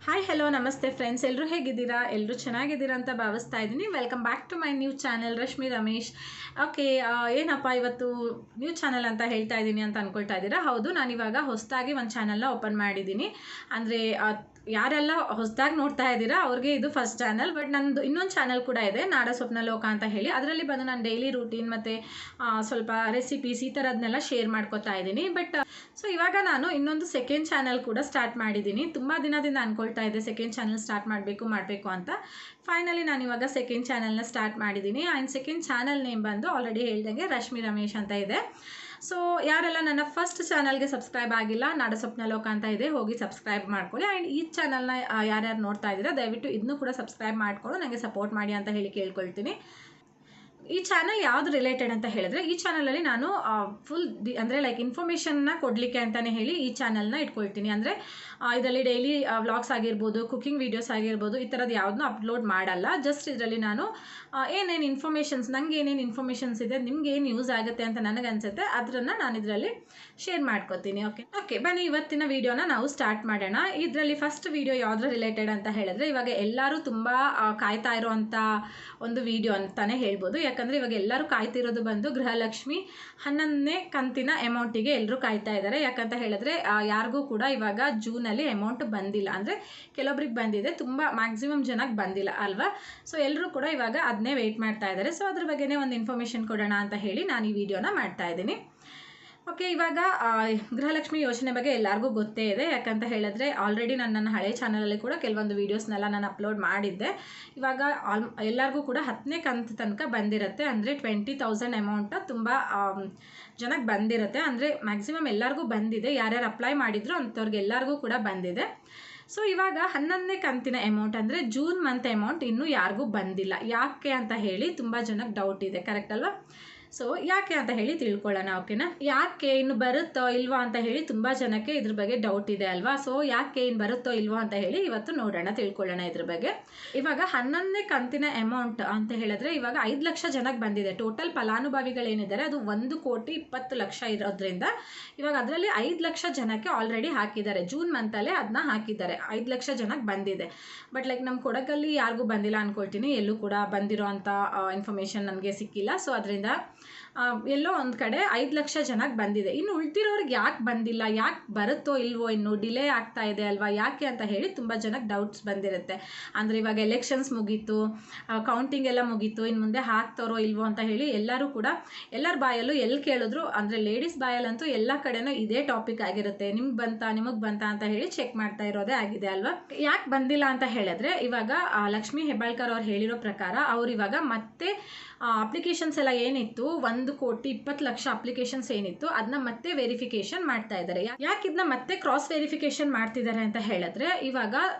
Hi hello ನಮಸ್ತೆ friends, ಎಲ್ಲರೂ ಹೇಗಿದ್ದೀರಾ? ಎಲ್ಲರೂ ಚೆನ್ನಾಗಿದ್ದೀರಾ ಅಂತ ಭಾವಿಸ್ತಾ ಇದ್ದೀನಿ. Welcome back to my new channel Rashmi Ramesh. Okay, ಏನಪ್ಪ ಇವತ್ತು ನ್ಯೂ ಚಾನಲ್ ಅಂತ ಹೇಳ್ತಾ ಇದ್ದೀನಿ ಅಂತ ಅಂದ್ಕೊಳ್ತಾ ಇದ್ದೀರಾ? ಹೌದು, ನಾನಿವಾಗ ಹೊಸದಾಗಿ ಒಂದು ಚಾನಲ್ನ ಓಪನ್ ಮಾಡಿದ್ದೀನಿ. ಅಂದರೆ ಯಾರೆಲ್ಲ ಹೊಸದಾಗಿ ನೋಡ್ತಾ ಇದ್ದೀರಾ ಅವ್ರಿಗೆ ಇದು ಫಸ್ಟ್ ಚಾನಲ್. ಬಟ್ ನನ್ನದು ಇನ್ನೊಂದು ಚಾನಲ್ ಕೂಡ ಇದೆ, ನಾಡ ಸ್ವಪ್ನ ಲೋಕ ಅಂತ ಹೇಳಿ. ಅದರಲ್ಲಿ ಬಂದು ನಾನು ಡೈಲಿ ರೂಟೀನ್ ಮತ್ತು ಸ್ವಲ್ಪ ರೆಸಿಪೀಸ್ ಈ ಥರದನ್ನೆಲ್ಲ ಶೇರ್ ಮಾಡ್ಕೊತಾ ಇದ್ದೀನಿ. ಬಟ್ ಸೊ ಇವಾಗ ನಾನು ಇನ್ನೊಂದು ಸೆಕೆಂಡ್ ಚಾನಲ್ ಕೂಡ ಸ್ಟಾರ್ಟ್ ಮಾಡಿದ್ದೀನಿ. ತುಂಬ ದಿನದಿಂದ ಅಂದ್ಕೊಳ್ತಾ ಇದ್ದೆ ಸೆಕೆಂಡ್ ಚಾನಲ್ ಸ್ಟಾರ್ಟ್ ಮಾಡಬೇಕು ಅಂತ. ಫೈನಲಿ ನಾನು ಇವಾಗ ಸೆಕೆಂಡ್ ಚಾನಲ್ನ ಸ್ಟಾರ್ಟ್ ಮಾಡಿದ್ದೀನಿ. ಆ್ಯಂಡ್ ಸೆಕೆಂಡ್ ಚಾನಲ್ ನೇಮ್ ಬಂದು ಆಲ್ರೆಡಿ ಹೇಳ್ದಂಗೆ ರಶ್ಮಿ ರಮೇಶ್ ಅಂತ ಇದೆ. ಸೊ ಯಾರೆಲ್ಲ ನನ್ನ ಫಸ್ಟ್ ಚಾನಲ್ಗೆ ಸಬ್ಸ್ಕ್ರೈಬ್ ಆಗಿಲ್ಲ, ನಾಡ ಸ್ವಪ್ನ ಲೋಕ ಅಂತ ಇದೆ, ಹೋಗಿ ಸಬ್ಸ್ಕ್ರೈಬ್ ಮಾಡ್ಕೊಳ್ಳಿ. ಆ್ಯಂಡ್ ಈ ಚಾನಲ್ನ ಯಾರ್ಯಾರು ನೋಡ್ತಾ ಇದ್ದೀರಾ ದಯವಿಟ್ಟು ಇದನ್ನು ಕೂಡ ಸಬ್ಸ್ಕ್ರೈಬ್ ಮಾಡಿಕೊಂಡು ನನಗೆ ಸಪೋರ್ಟ್ ಮಾಡಿ ಅಂತ ಹೇಳಿ ಕೇಳ್ಕೊಳ್ತೀನಿ. ಈ ಚಾನಲ್ ಯಾವುದು ರಿಲೇಟೆಡ್ ಅಂತ ಹೇಳಿದ್ರೆ, ಈ ಚಾನಲಲ್ಲಿ ನಾನು ಫುಲ್ ಅಂದರೆ ಲೈಕ್ ಇನ್ಫಾರ್ಮೇಷನ್ನ ಕೊಡಲಿಕ್ಕೆ ಅಂತಲೇ ಹೇಳಿ ಈ ಚಾನಲ್ನ ಇಟ್ಕೊಳ್ತೀನಿ. ಅಂದರೆ ಇದರಲ್ಲಿ ಡೈಲಿ ವ್ಲಾಗ್ಸ್ ಆಗಿರ್ಬೋದು, ಕುಕಿಂಗ್ ವೀಡಿಯೋಸ್ ಆಗಿರ್ಬೋದು, ಈ ಥರದ್ದು ಯಾವುದನ್ನೂ ಅಪ್ಲೋಡ್ ಮಾಡಲ್ಲ. ಜಸ್ಟ್ ಇದರಲ್ಲಿ ನಾನು ಏನೇನು ಇನ್ಫಾರ್ಮೇಷನ್ಸ್, ನನಗೆ ಏನೇನು ಇನ್ಫಾರ್ಮೇಷನ್ಸ್ ಇದೆ, ನಿಮ್ಗೆ ಏನು ಯೂಸ್ ಆಗುತ್ತೆ ಅಂತ ನನಗೆ ಅನಿಸುತ್ತೆ ಅದನ್ನು ನಾನು ಇದರಲ್ಲಿ ಶೇರ್ ಮಾಡ್ಕೋತೀನಿ. ಓಕೆ, ಬನ್ನಿ ಇವತ್ತಿನ ವೀಡಿಯೋನ ನಾವು ಸ್ಟಾರ್ಟ್ ಮಾಡೋಣ. ಇದರಲ್ಲಿ ಫಸ್ಟ್ ವೀಡಿಯೋ ಯಾವುದ್ರ ರಿಲೇಟೆಡ್ ಅಂತ ಹೇಳಿದ್ರೆ, ಇವಾಗ ಎಲ್ಲರೂ ತುಂಬ ಕಾಯ್ತಾ ಇರೋವಂಥ ಒಂದು ವಿಡಿಯೋ ಅಂತಲೇ ಹೇಳ್ಬೋದು. ಯಾಕಂದರೆ ಇವಾಗ ಎಲ್ಲರೂ ಕಾಯ್ತಿರೋದು ಬಂದು ಗೃಹಲಕ್ಷ್ಮಿ 11ನೇ ಕಂತಿನ ಅಮೌಂಟಿಗೆ ಎಲ್ಲರೂ ಕಾಯ್ತಾ ಇದ್ದಾರೆ. ಯಾಕಂತ ಹೇಳಿದ್ರೆ ಯಾರಿಗೂ ಕೂಡ ಇವಾಗ ಜೂನಲ್ಲಿ ಅಮೌಂಟ್ ಬಂದಿಲ್ಲ. ಅಂದರೆ ಕೆಲವೊಬ್ರಿಗೆ ಬಂದಿದೆ, ತುಂಬ ಮ್ಯಾಕ್ಸಿಮಮ್ ಜನಕ್ಕೆ ಬಂದಿಲ್ಲ ಅಲ್ವಾ. ಸೊ ಎಲ್ಲರೂ ಕೂಡ ಇವಾಗ ಅದನ್ನೇ ವೆಯ್ಟ್ ಮಾಡ್ತಾ ಇದ್ದಾರೆ. ಸೊ ಅದ್ರ ಬಗ್ಗೆನೇ ಒಂದು ಇನ್ಫಾರ್ಮೇಷನ್ ಕೊಡೋಣ ಅಂತ ಹೇಳಿ ನಾನು ಈ ವಿಡಿಯೋನ ಮಾಡ್ತಾ ಇದ್ದೀನಿ. ಓಕೆ, ಇವಾಗ ಗೃಹಲಕ್ಷ್ಮಿ ಯೋಜನೆ ಬಗ್ಗೆ ಎಲ್ಲರಿಗೂ ಗೊತ್ತೇ ಇದೆ. ಯಾಕಂತ ಹೇಳಿದ್ರೆ ಆಲ್ರೆಡಿ ನನ್ನ ಹಳೆ ಚಾನಲಲ್ಲಿ ಕೂಡ ಕೆಲವೊಂದು ವೀಡಿಯೋಸ್ನೆಲ್ಲ ನಾನು ಅಪ್ಲೋಡ್ ಮಾಡಿದ್ದೆ. ಇವಾಗ ಎಲ್ಲರಿಗೂ ಕೂಡ 10ನೇ ಕಂತು ತನಕ ಬಂದಿರುತ್ತೆ. ಅಂದರೆ 20,000 ಅಮೌಂಟ್ ತುಂಬ ಜನಕ್ಕೆ ಬಂದಿರುತ್ತೆ. ಅಂದರೆ ಮ್ಯಾಕ್ಸಿಮಮ್ ಎಲ್ಲರಿಗೂ ಬಂದಿದೆ. ಯಾರ್ಯಾರು ಅಪ್ಲೈ ಮಾಡಿದ್ರು ಅಂಥವ್ರಿಗೆ ಎಲ್ಲರಿಗೂ ಕೂಡ ಬಂದಿದೆ. ಸೊ ಇವಾಗ 11ನೇ ಕಂತಿನ ಅಮೌಂಟ್ ಅಂದರೆ ಜೂನ್ ಮಂತ್ ಅಮೌಂಟ್ ಇನ್ನೂ ಯಾರಿಗೂ ಬಂದಿಲ್ಲ. ಯಾಕೆ ಅಂತ ಹೇಳಿ ತುಂಬ ಜನಕ್ಕೆ ಡೌಟ್ ಇದೆ, ಕರೆಕ್ಟ್ ಅಲ್ವಾ? ಸೊ ಯಾಕೆ ಅಂತ ಹೇಳಿ ತಿಳ್ಕೊಳ್ಳೋಣ. ಓಕೆನಾ, ಯಾಕೆ ಇನ್ನು ಬರುತ್ತೋ ಇಲ್ವೋ ಅಂತ ಹೇಳಿ ತುಂಬ ಜನಕ್ಕೆ ಇದ್ರ ಬಗ್ಗೆ ಡೌಟ್ ಇದೆ ಅಲ್ವಾ. ಸೊ ಯಾಕೆ ಇನ್ನು ಬರುತ್ತೋ ಇಲ್ವೋ ಅಂತ ಹೇಳಿ ಇವತ್ತು ನೋಡೋಣ, ತಿಳ್ಕೊಳ್ಳೋಣ ಇದ್ರ ಬಗ್ಗೆ. ಇವಾಗ 11ನೇ ಕಂತಿನ ಅಮೌಂಟ್ ಅಂತ ಹೇಳಿದ್ರೆ ಇವಾಗ 5 ಲಕ್ಷ ಜನಕ್ಕೆ ಬಂದಿದೆ. ಟೋಟಲ್ ಫಲಾನುಭವಿಗಳೇನಿದ್ದಾರೆ ಅದು 1,20,00,000 ಇರೋದ್ರಿಂದ ಇವಾಗ ಅದರಲ್ಲಿ 5 ಲಕ್ಷ ಜನಕ್ಕೆ ಆಲ್ರೆಡಿ ಹಾಕಿದ್ದಾರೆ. ಜೂನ್ ಮಂತಲ್ಲೇ ಅದನ್ನ ಹಾಕಿದ್ದಾರೆ. 5 ಲಕ್ಷ ಜನಕ್ಕೆ ಬಂದಿದೆ. ಬಟ್ ಲೈಕ್ ನಮ್ಮ ಕೊಡಗಲ್ಲಿ ಯಾರಿಗೂ ಬಂದಿಲ್ಲ ಅಂದ್ಕೊಳ್ತೀನಿ. ಎಲ್ಲೂ ಕೂಡ ಬಂದಿರೋ ಅಂಥ ಇನ್ಫಾರ್ಮೇಷನ್ ನನಗೆ ಸಿಕ್ಕಿಲ್ಲ. ಸೊ ಅದರಿಂದ ಎಲ್ಲೋ ಒಂದು ಕಡೆ 5 ಲಕ್ಷ ಜನಕ್ಕೆ ಬಂದಿದೆ. ಇನ್ನು ಉಳ್ದಿರೋರಿಗೆ ಯಾಕೆ ಬಂದಿಲ್ಲ, ಯಾಕೆ ಬರುತ್ತೋ ಇಲ್ವೋ, ಇನ್ನು ಡಿಲೇ ಆಗ್ತಾ ಇದೆ ಅಲ್ವಾ, ಯಾಕೆ ಅಂತ ಹೇಳಿ ತುಂಬ ಜನಕ್ಕೆ ಡೌಟ್ಸ್ ಬಂದಿರುತ್ತೆ. ಅಂದರೆ ಇವಾಗ ಎಲೆಕ್ಷನ್ಸ್ ಮುಗೀತು, ಕೌಂಟಿಂಗ್ ಎಲ್ಲ ಮುಗೀತು, ಇನ್ನು ಮುಂದೆ ಹಾಕ್ತಾರೋ ಇಲ್ವೋ ಅಂತ ಹೇಳಿ ಎಲ್ಲರೂ ಕೂಡ ಎಲ್ಲರ ಬಾಯಲ್ಲೂ ಎಲ್ಲಿ ಕೇಳಿದ್ರು, ಅಂದರೆ ಲೇಡೀಸ್ ಬಾಯಲ್ಲಂತೂ ಎಲ್ಲ ಕಡೆನೂ ಇದೇ ಟಾಪಿಕ್ ಆಗಿರುತ್ತೆ. ನಿಮ್ಗೆ ಬಂತಾ ಅಂತ ಹೇಳಿ ಚೆಕ್ ಮಾಡ್ತಾ ಇರೋದೇ ಆಗಿದೆ ಅಲ್ವಾ. ಯಾಕೆ ಬಂದಿಲ್ಲ ಅಂತ ಹೇಳಿದ್ರೆ ಇವಾಗ ಲಕ್ಷ್ಮೀ ಹೆಬ್ಬಾಳ್ಕರ್ ಅವ್ರು ಹೇಳಿರೋ ಪ್ರಕಾರ ಅವ್ರು ಇವಾಗ ಮತ್ತೆ ಅಪ್ಲಿಕೇಶನ್ಸ್ ಎಲ್ಲ ಏನಿತ್ತು 1,20,00,000 ಅಪ್ಲಿಕೇಶನ್ಸ್ ಏನಿತ್ತು ಅದನ್ನ ಮತ್ತೆ ವೆರಿಫಿಕೇಶನ್ ಮಾಡ್ತಾ ಇದ್ದಾರೆ. ಯಾಕೆ ಇದನ್ನ ಮತ್ತೆ ಕ್ರಾಸ್ ವೆರಿಫಿಕೇಶನ್ ಮಾಡ್ತಿದ್ದಾರೆ ಅಂತ ಹೇಳಿದ್ರೆ ಇವಾಗ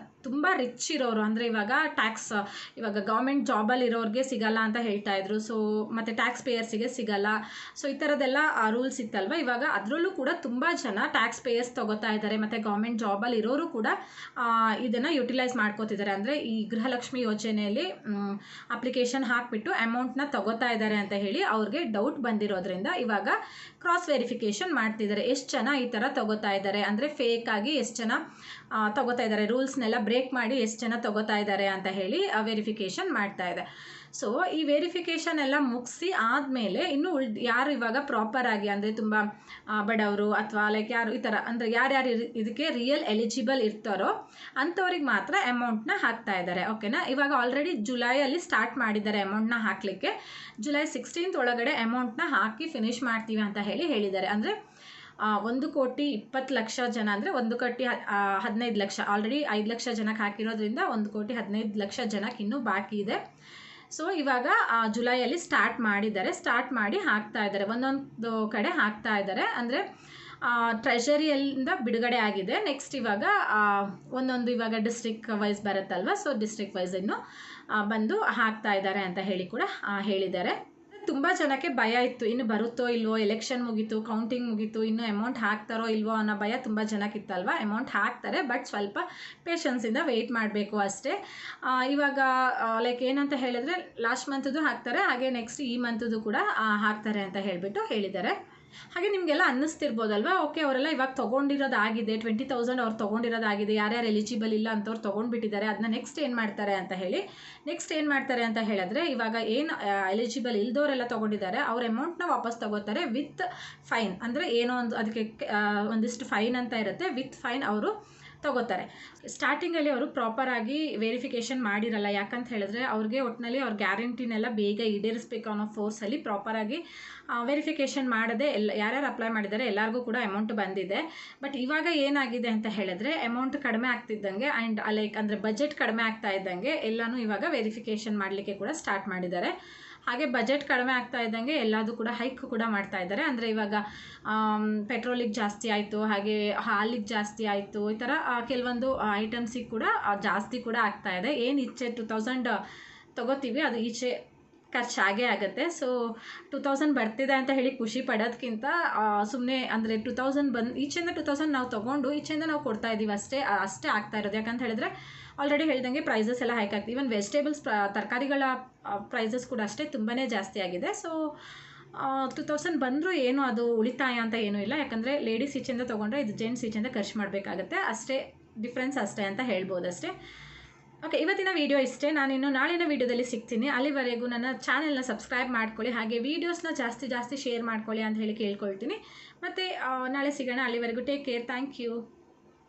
ತುಂಬ ರಿಚ್ ಇರೋರು, ಅಂದರೆ ಇವಾಗ ಟ್ಯಾಕ್ಸ್ ಇವಾಗ ಗೌರ್ಮೆಂಟ್ ಜಾಬಲ್ಲಿ ಇರೋರಿಗೆ ಸಿಗಲ್ಲ ಅಂತ ಹೇಳ್ತಾ ಇದ್ರು. ಸೊ ಮತ್ತು ಟ್ಯಾಕ್ಸ್ ಪೇಯರ್ಸಿಗೆ ಸಿಗಲ್ಲ. ಸೊ ಈ ಥರದ್ದೆಲ್ಲ ರೂಲ್ಸ್ ಇತ್ತಲ್ವ. ಇವಾಗ ಅದರಲ್ಲೂ ಕೂಡ ತುಂಬ ಜನ ಟ್ಯಾಕ್ಸ್ ಪೇಯರ್ಸ್ ತಗೋತಾ ಇದ್ದಾರೆ. ಮತ್ತು ಗೌರ್ಮೆಂಟ್ ಜಾಬಲ್ಲಿ ಇರೋರು ಕೂಡ ಇದನ್ನು ಯುಟಿಲೈಸ್ ಮಾಡ್ಕೋತಿದ್ದಾರೆ. ಅಂದರೆ ಈ ಗೃಹಲಕ್ಷ್ಮಿ ಯೋಜನೆಯಲ್ಲಿ ಅಪ್ಲಿಕೇಶನ್ ಹಾಕಿಬಿಟ್ಟು ಅಮೌಂಟ್ನ ತಗೋತಾ ಇದ್ದಾರೆ ಅಂತ ಹೇಳಿ ಅವ್ರಿಗೆ ಡೌಟ್ ಬಂದಿರೋದ್ರಿಂದ ಇವಾಗ ಕ್ರಾಸ್ ವೆರಿಫಿಕೇಶನ್ ಮಾಡ್ತಿದ್ದಾರೆ. ಎಷ್ಟು ಜನ ಈ ಥರ ತಗೋತಾ ಇದ್ದಾರೆ, ಅಂದರೆ ಫೇಕ್ ಆಗಿ ಎಷ್ಟು ಜನ ತಗೋತಾ ಇದ್ದಾರೆ, ರೂಲ್ಸ್ನೆಲ್ಲ ಬ್ರೇಕ್ ಮಾಡಿ ಎಷ್ಟು ಜನ ತಗೋತಾ ಇದ್ದಾರೆ ಅಂತ ಹೇಳಿ ವೆರಿಫಿಕೇಶನ್ ಮಾಡ್ತಾ ಇದೆ. ಸೊ ಈ ವೆರಿಫಿಕೇಷನ್ ಎಲ್ಲ ಮುಗಿಸಿ ಆದಮೇಲೆ ಇನ್ನು ಯಾರು ಇವಾಗ ಪ್ರಾಪರ್ ಆಗಿ, ಅಂದರೆ ತುಂಬ ಬಡವರು ಅಥವಾ ಲೈಕ್ ಯಾರು ಈ ಥರ, ಅಂದರೆ ಯಾರ್ಯಾರು ಇದಕ್ಕೆ ರಿಯಲ್ ಎಲಿಜಿಬಲ್ ಇರ್ತಾರೋ ಅಂಥವ್ರಿಗೆ ಮಾತ್ರ ಅಮೌಂಟ್ನ ಹಾಕ್ತಾ ಇದ್ದಾರೆ. ಓಕೆನಾ, ಇವಾಗ ಆಲ್ರೆಡಿ ಜುಲೈಯಲ್ಲಿ ಸ್ಟಾರ್ಟ್ ಮಾಡಿದ್ದಾರೆ ಅಮೌಂಟ್ನ ಹಾಕಲಿಕ್ಕೆ. ಜುಲೈ 16th ಒಳಗಡೆ ಅಮೌಂಟ್ನ ಹಾಕಿ ಫಿನಿಶ್ ಮಾಡ್ತೀವಿ ಅಂತ ಹೇಳಿದ್ದಾರೆ. ಅಂದರೆ 1,20,00,000 ಜನ, ಅಂದರೆ 1,15 ಲಕ್ಷ ಆಲ್ರೆಡಿ 5 ಲಕ್ಷ ಜನಕ್ಕೆ ಹಾಕಿರೋದ್ರಿಂದ 1,15 ಜನಕ್ಕೆ ಇನ್ನೂ ಬಾಕಿ ಇದೆ. ಸೊ ಇವಾಗ ಜುಲೈಯಲ್ಲಿ ಸ್ಟಾರ್ಟ್ ಮಾಡಿ ಹಾಕ್ತಾ ಇದ್ದಾರೆ. ಒಂದೊಂದು ಕಡೆ ಹಾಕ್ತಾ ಇದ್ದಾರೆ. ಅಂದರೆ ಟ್ರೆಷರಿಯಿಂದ ಬಿಡುಗಡೆ ಆಗಿದೆ. ನೆಕ್ಸ್ಟ್ ಇವಾಗ ಒಂದೊಂದು ಇವಾಗ ಡಿಸ್ಟ್ರಿಕ್ಟ್ ವೈಸ್ ಬರುತ್ತಲ್ವ. ಸೊ ಡಿಸ್ಟ್ರಿಕ್ಟ್ ವೈಸ್ ಇನ್ನು ಬಂದು ಹಾಕ್ತಾ ಇದ್ದಾರೆ ಅಂತ ಹೇಳಿ ಕೂಡ ಹೇಳಿದ್ದಾರೆ. ತುಂಬ ಜನಕ್ಕೆ ಭಯ ಇತ್ತು, ಇನ್ನು ಬರುತ್ತೋ ಇಲ್ವೋ, ಎಲೆಕ್ಷನ್ ಮುಗೀತು, ಕೌಂಟಿಂಗ್ ಮುಗೀತು, ಇನ್ನು ಅಮೌಂಟ್ ಹಾಕ್ತಾರೋ ಇಲ್ವೋ ಅನ್ನೋ ಭಯ ತುಂಬ ಜನಕ್ಕಿತ್ತಲ್ವ. ಅಮೌಂಟ್ ಹಾಕ್ತಾರೆ, ಬಟ್ ಸ್ವಲ್ಪ ಪೇಷನ್ಸಿಂದ ವೆಯ್ಟ್ ಮಾಡಬೇಕು ಅಷ್ಟೇ. ಇವಾಗ ಲೈಕ್ ಏನಂತ ಹೇಳಿದ್ರೆ ಲಾಸ್ಟ್ ಮಂತದ್ದು ಹಾಕ್ತಾರೆ, ಹಾಗೆ ನೆಕ್ಸ್ಟ್ ಈ ಮಂತದ್ದು ಕೂಡ ಹಾಕ್ತಾರೆ ಅಂತ ಹೇಳಿಬಿಟ್ಟು ಹೇಳಿದ್ದಾರೆ. ಹಾಗೆ ನಿಮಗೆಲ್ಲ ಅನ್ನಿಸ್ತಿರ್ಬೋದಲ್ವಾ, ಓಕೆ ಅವರೆಲ್ಲ ಇವಾಗ ತೊಗೊಂಡಿರೋದಾಗಿದೆ, 20,000 ಅವ್ರು ತೊಗೊಂಡಿರೋದಾಗಿದೆ, ಯಾರ್ಯಾರು ಎಲಿಜಿಬಲ್ ಇಲ್ಲ ಅಂತವ್ರು ತೊಗೊಂಡ್ಬಿಟ್ಟಿದ್ದಾರೆ, ಅದನ್ನ ನೆಕ್ಸ್ಟ್ ಏನು ಮಾಡ್ತಾರೆ ಅಂತ ಹೇಳಿ. ನೆಕ್ಸ್ಟ್ ಏನು ಮಾಡ್ತಾರೆ ಅಂತ ಹೇಳಿದ್ರೆ, ಇವಾಗ ಏನು ಎಲಿಜಿಬಲ್ ಇಲ್ದವರೆಲ್ಲ ತೊಗೊಂಡಿದ್ದಾರೆ ಅವ್ರ ಅಮೌಂಟ್ನ ವಾಪಸ್ ತೊಗೋತಾರೆ ವಿತ್ ಫೈನ್. ಅಂದರೆ ಏನೋ ಒಂದು ಅದಕ್ಕೆ ಒಂದಿಷ್ಟು ಫೈನ್ ಅಂತ ಇರುತ್ತೆ, ವಿತ್ ಫೈನ್ ಅವರು ತೊಗೋತಾರೆ. ಸ್ಟಾರ್ಟಿಂಗಲ್ಲಿ ಅವರು ಪ್ರಾಪರಾಗಿ ವೆರಿಫಿಕೇಷನ್ ಮಾಡಿರಲ್ಲ, ಯಾಕಂತ ಹೇಳಿದ್ರೆ ಅವ್ರಿಗೆ ಒಟ್ಟಿನಲ್ಲಿ ಅವ್ರ ಗ್ಯಾರಂಟಿನೆಲ್ಲ ಬೇಗ ಈಡೇರಿಸಬೇಕು ಅನ್ನೋ ಫೋರ್ಸಲ್ಲಿ ಪ್ರಾಪರಾಗಿ ವೆರಿಫಿಕೇಷನ್ ಮಾಡದೆ ಯಾರ್ಯಾರು ಅಪ್ಲೈ ಮಾಡಿದ್ದಾರೆ ಎಲ್ಲರಿಗೂ ಕೂಡ ಅಮೌಂಟ್ ಬಂದಿದೆ. ಬಟ್ ಇವಾಗ ಏನಾಗಿದೆ ಅಂತ ಹೇಳಿದ್ರೆ ಅಮೌಂಟ್ ಕಡಿಮೆ ಆಗ್ತಿದ್ದಂಗೆ ಆ್ಯಂಡ್ ಲೈಕ್ ಅಂದರೆ ಬಜೆಟ್ ಕಡಿಮೆ ಆಗ್ತಾ ಇದ್ದಂಗೆ ಎಲ್ಲನೂ ಇವಾಗ ವೆರಿಫಿಕೇಷನ್ ಮಾಡಲಿಕ್ಕೆ ಕೂಡ ಸ್ಟಾರ್ಟ್ ಮಾಡಿದ್ದಾರೆ. ಹಾಗೆ ಬಜೆಟ್ ಕಡಿಮೆ ಆಗ್ತಾ ಇದ್ದಂಗೆ ಎಲ್ಲದೂ ಕೂಡ ಹೈಕ್ ಕೂಡ ಮಾಡ್ತಾ ಇದ್ದಾರೆ. ಅಂದರೆ ಇವಾಗ ಪೆಟ್ರೋಲಿಗೆ ಜಾಸ್ತಿ ಆಯಿತು, ಹಾಗೆ ಹಾಲಿಗೆ ಜಾಸ್ತಿ ಆಯಿತು, ಈ ಥರ ಕೆಲವೊಂದು ಐಟಮ್ಸಿಗೆ ಕೂಡ ಜಾಸ್ತಿ ಕೂಡ ಆಗ್ತಾ ಇದೆ. ಏನು ಈಚೆ 2000 ತೊಗೋತೀವಿ ಅದು ಈಚೆ ಖರ್ಚಾಗೇ ಆಗುತ್ತೆ. ಸೊ 2000 ಬರ್ತಿದೆ ಅಂತ ಹೇಳಿ ಖುಷಿ ಪಡೋದಕ್ಕಿಂತ ಸುಮ್ಮನೆ ಅಂದರೆ 2000 ಈಚೆಯಿಂದ 2000 ನಾವು ತೊಗೊಂಡು ಈಚೆಯಿಂದ ನಾವು ಕೊಡ್ತಾ ಇದ್ದೀವಿ ಅಷ್ಟೇ ಆಗ್ತಾ ಇರೋದು. ಯಾಕಂತ ಹೇಳಿದ್ರೆ ಆಲ್ರೆಡಿ ಹೇಳ್ದಂಗೆ ಪ್ರೈಸಸ್ ಎಲ್ಲ ಹೈಕ್ ಆಗ್ತಿದೆ. ಈವನ್ ವೆಜಿಟೇಬಲ್ಸ್ ತರಕಾರಿಗಳ ಪ್ರೈಸಸ್ ಕೂಡ ಅಷ್ಟೇ ತುಂಬಾ ಜಾಸ್ತಿ ಆಗಿದೆ. ಸೊ 2000 ಬಂದರೂ ಏನು ಅದು ಉಳಿತಾಯ ಅಂತ ಏನೂ ಇಲ್ಲ, ಯಾಕಂದರೆ ಲೇಡೀಸ್ ಈಚೆಯಿಂದ ತೊಗೊಂಡ್ರೆ ಇದು ಜೆಂಟ್ಸ್ ಈಚೆಯಿಂದ ಖರ್ಚು ಮಾಡಬೇಕಾಗತ್ತೆ, ಅಷ್ಟೇ ಡಿಫ್ರೆನ್ಸ್ ಅಷ್ಟೇ ಅಂತ ಹೇಳ್ಬೋದು ಅಷ್ಟೇ. ಓಕೆ, ಇವತ್ತಿನ ವೀಡಿಯೋ ಇಷ್ಟೇ. ನಾನಿನ್ನು ನಾಳಿನ ವೀಡಿಯೋದಲ್ಲಿ ಸಿಗ್ತೀನಿ. ಅಲ್ಲಿವರೆಗೂ ನನ್ನ ಚಾನೆಲ್ನ ಸಬ್ಸ್ಕ್ರೈಬ್ ಮಾಡ್ಕೊಳ್ಳಿ, ಹಾಗೆ ವೀಡಿಯೋಸ್ನ ಜಾಸ್ತಿ ಶೇರ್ ಮಾಡ್ಕೊಳ್ಳಿ ಅಂತ ಹೇಳಿ ಕೇಳ್ಕೊಳ್ತೀನಿ. ಮತ್ತು ನಾಳೆ ಸಿಗೋಣ. ಅಲ್ಲಿವರೆಗೂ ಟೇಕ್ ಕೇರ್. Thank you.